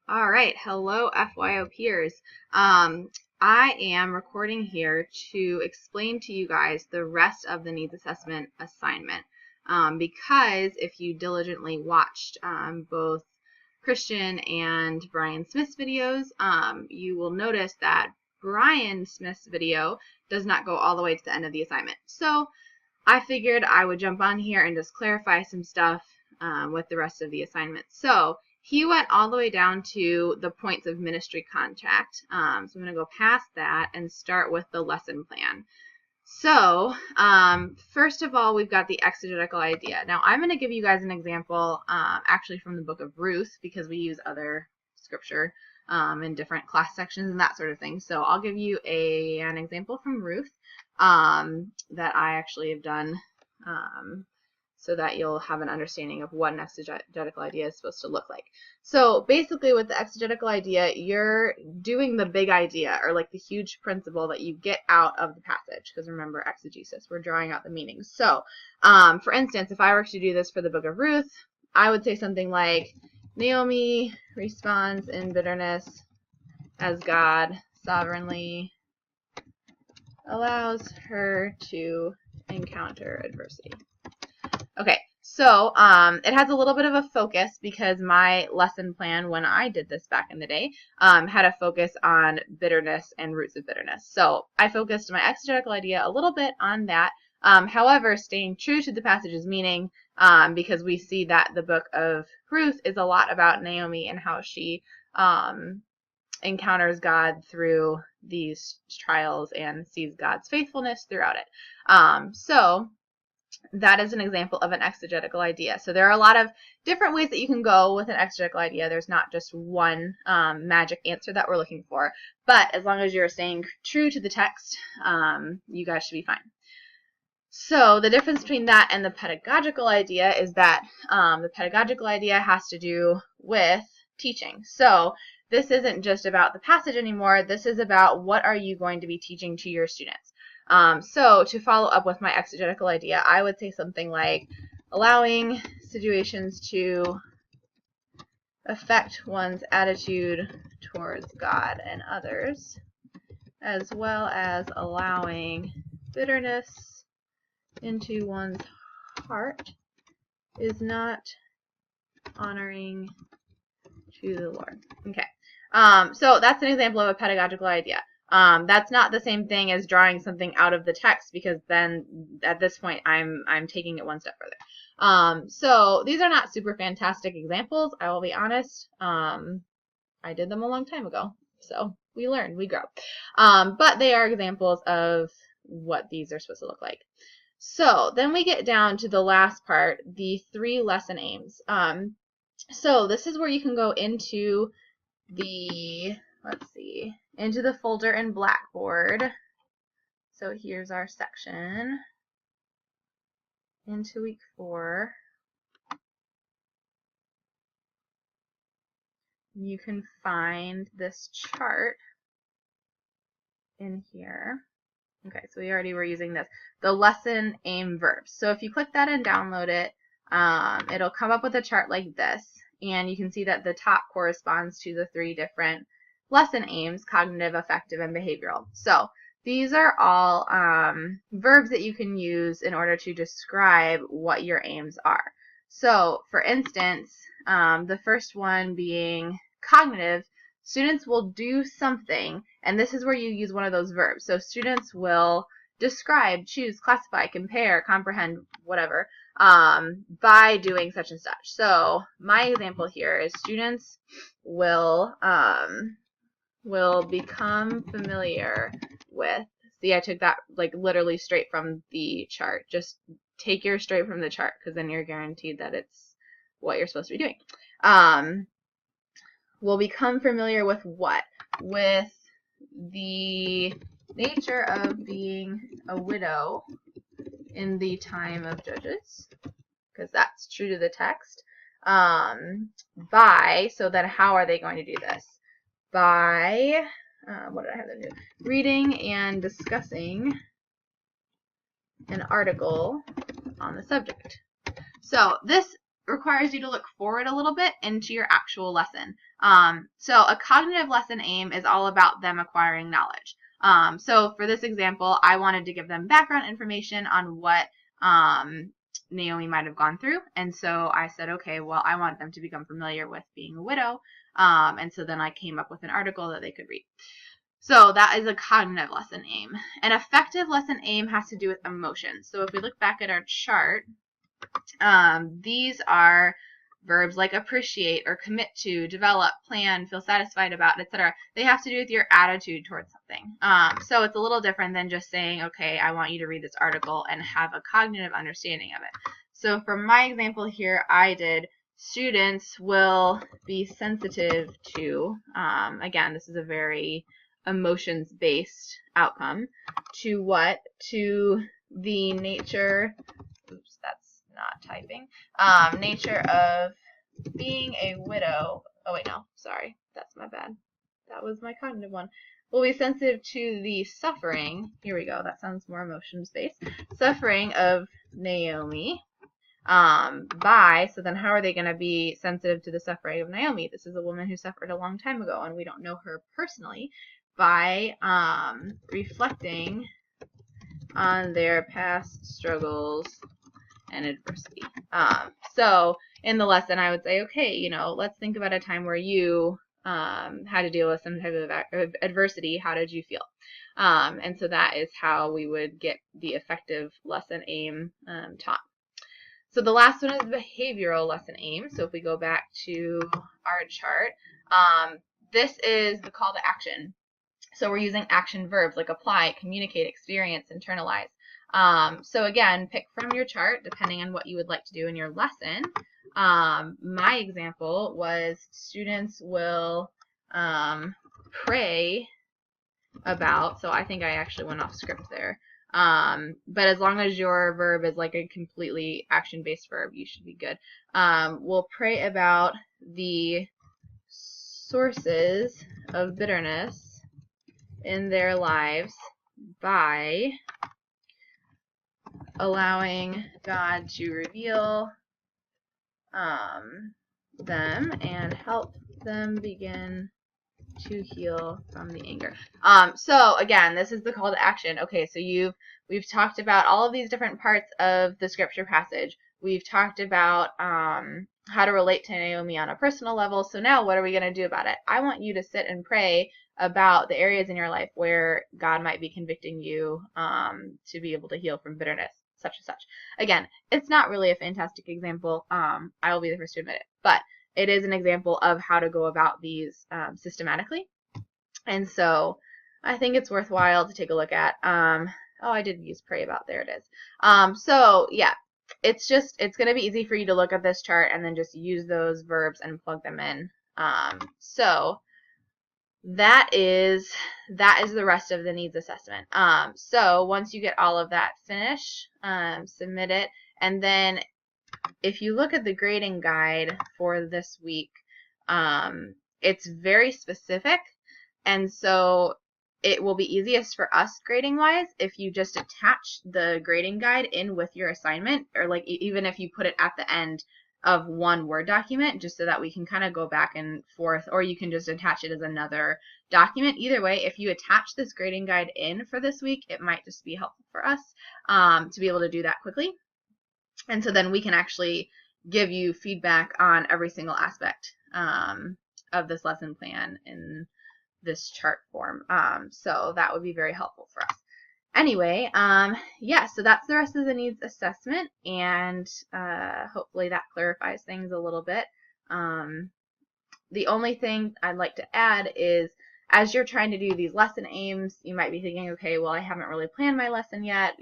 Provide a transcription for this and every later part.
All right, hello FYO peers. I am recording here to explain to you guys the rest of the needs assessment assignment because if you diligently watched both Christian and Brian Smith's videos, you will notice that Brian Smith's video does not go all the way to the end of the assignment. So I figured I would jump on here and just clarify some stuff with the rest of the assignment. So he went all the way down to the points of ministry contact. So I'm going to go past that and start with the lesson plan. So first of all, we've got the exegetical idea. Now I'm going to give you guys an example actually from the book of Ruth because we use other scripture in different class sections and that sort of thing. So I'll give you an example from Ruth that I actually have done so that you'll have an understanding of what an exegetical idea is supposed to look like. So basically with the exegetical idea, you're doing the big idea or like the huge principle that you get out of the passage, because remember exegesis, we're drawing out the meanings. So for instance, if I were to do this for the book of Ruth, I would say something like, Naomi responds in bitterness as God sovereignly allows her to encounter adversity. Okay, so it has a little bit of a focus because my lesson plan when I did this back in the day had a focus on bitterness and roots of bitterness. So I focused my exegetical idea a little bit on that. However, staying true to the passage's meaning because we see that the book of Ruth is a lot about Naomi and how she encounters God through these trials and sees God's faithfulness throughout it. So that is an example of an exegetical idea. So there are a lot of different ways that you can go with an exegetical idea. There's not just one magic answer that we're looking for, but as long as you're staying true to the text, you guys should be fine. So the difference between that and the pedagogical idea is that the pedagogical idea has to do with teaching. So this isn't just about the passage anymore. This is about what are you going to be teaching to your students. So to follow up with my exegetical idea, I would say something like allowing situations to affect one's attitude towards God and others, as well as allowing bitterness into one's heart is not honoring to the Lord. Okay, so that's an example of a pedagogical idea. That's not the same thing as drawing something out of the text because then at this point I'm taking it one step further. So these are not super fantastic examples, I will be honest. I did them a long time ago, so we learn, we grow. But they are examples of what these are supposed to look like. So then we get down to the last part, the 3 lesson aims. So this is where you can go into the, let's see, into the folder in Blackboard. So here's our section into week 4. You can find this chart in here. Okay, so we already were using this. The lesson aim verbs. So if you click that and download it, it'll come up with a chart like this. And you can see that the top corresponds to the 3 different lesson aims, cognitive, affective, and behavioral. So these are all verbs that you can use in order to describe what your aims are. So for instance, the first one being cognitive, students will do something, and this is where you use one of those verbs. So students will describe, choose, classify, compare, comprehend, whatever, by doing such and such. So my example here is students will become familiar with, see, I took that like literally straight from the chart. Just take yours straight from the chart because then you're guaranteed that it's what you're supposed to be doing. Will become familiar with what? With the nature of being a widow in the time of Judges, because that's true to the text. By, so then how are they going to do this? By, what did I have them do? Reading and discussing an article on the subject. So this requires you to look forward a little bit into your actual lesson. So a cognitive lesson aim is all about them acquiring knowledge. So for this example, I wanted to give them background information on what Naomi might have gone through. And so I said, okay, well, I want them to become familiar with being a widow. And so then I came up with an article that they could read. So that is a cognitive lesson aim. An affective lesson aim has to do with emotions. So if we look back at our chart, these are verbs like appreciate or commit to, develop, plan, feel satisfied about, etc. They have to do with your attitude towards something. So it's a little different than just saying, okay, I want you to read this article and have a cognitive understanding of it. So for my example here, I did students will be sensitive to, again, this is a very emotions-based outcome, to what? To the nature, oops, that's not typing, nature of being a widow. Oh wait, no, sorry, that's my bad. That was my cognitive one. Will be sensitive to the suffering, here we go, that sounds more emotions-based, suffering of Naomi, so then how are they going to be sensitive to the suffering of Naomi? This is a woman who suffered a long time ago, and we don't know her personally, by reflecting on their past struggles and adversity. So in the lesson, I would say, okay, let's think about a time where you had to deal with some type of adversity. How did you feel? And so that is how we would get the effective lesson aim taught. So the last one is behavioral lesson aim. So if we go back to our chart, this is the call to action. So we're using action verbs like apply, communicate, experience, internalize. So again, pick from your chart depending on what you would like to do in your lesson. My example was students will pray about, so I think I actually went off script there. But as long as your verb is like a completely action-based verb, you should be good. We'll pray about the sources of bitterness in their lives by allowing God to reveal them and help them begin to heal from the anger. So again, this is the call to action. Okay, so we've talked about all of these different parts of the scripture passage. We've talked about how to relate to Naomi on a personal level. So now what are we going to do about it? I want you to sit and pray about the areas in your life where God might be convicting you to be able to heal from bitterness, such and such. Again, it's not really a fantastic example. I will be the first to admit it, but it is an example of how to go about these systematically. And so I think it's worthwhile to take a look at. Oh, I did use pray about. There it is. So yeah, it's going to be easy for you to look at this chart and then just use those verbs and plug them in. So that is the rest of the needs assessment. So once you get all of that finished, submit it, and then if you look at the grading guide for this week, it's very specific, and so it will be easiest for us grading wise if you just attach the grading guide in with your assignment, or like even if you put it at the end of one Word document, just so that we can kind of go back and forth, or you can just attach it as another document. Either way, if you attach this grading guide in for this week, it might just be helpful for us to be able to do that quickly. And so then we can actually give you feedback on every single aspect of this lesson plan in this chart form. So that would be very helpful for us. Anyway, yeah, so that's the rest of the needs assessment, and hopefully that clarifies things a little bit. The only thing I'd like to add is, as you're trying to do these lesson aims, you might be thinking, okay, well, I haven't really planned my lesson yet,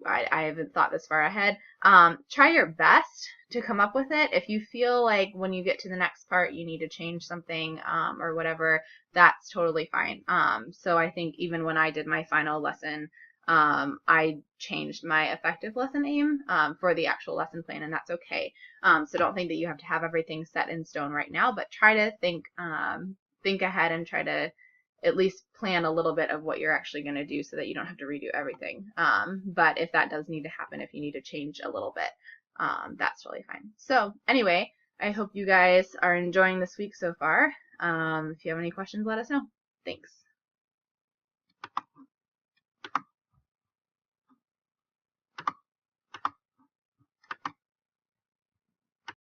I haven't thought this far ahead. Try your best to come up with it. If you feel like when you get to the next part you need to change something or whatever, that's totally fine. So I think even when I did my final lesson, I changed my effective lesson aim for the actual lesson plan, and that's okay. So don't think that you have to have everything set in stone right now, but try to think ahead and try to at least plan a little bit of what you're actually going to do so that you don't have to redo everything. But if that does need to happen, if you need to change a little bit, that's really fine. So anyway, I hope you guys are enjoying this week so far. If you have any questions, let us know. Thanks.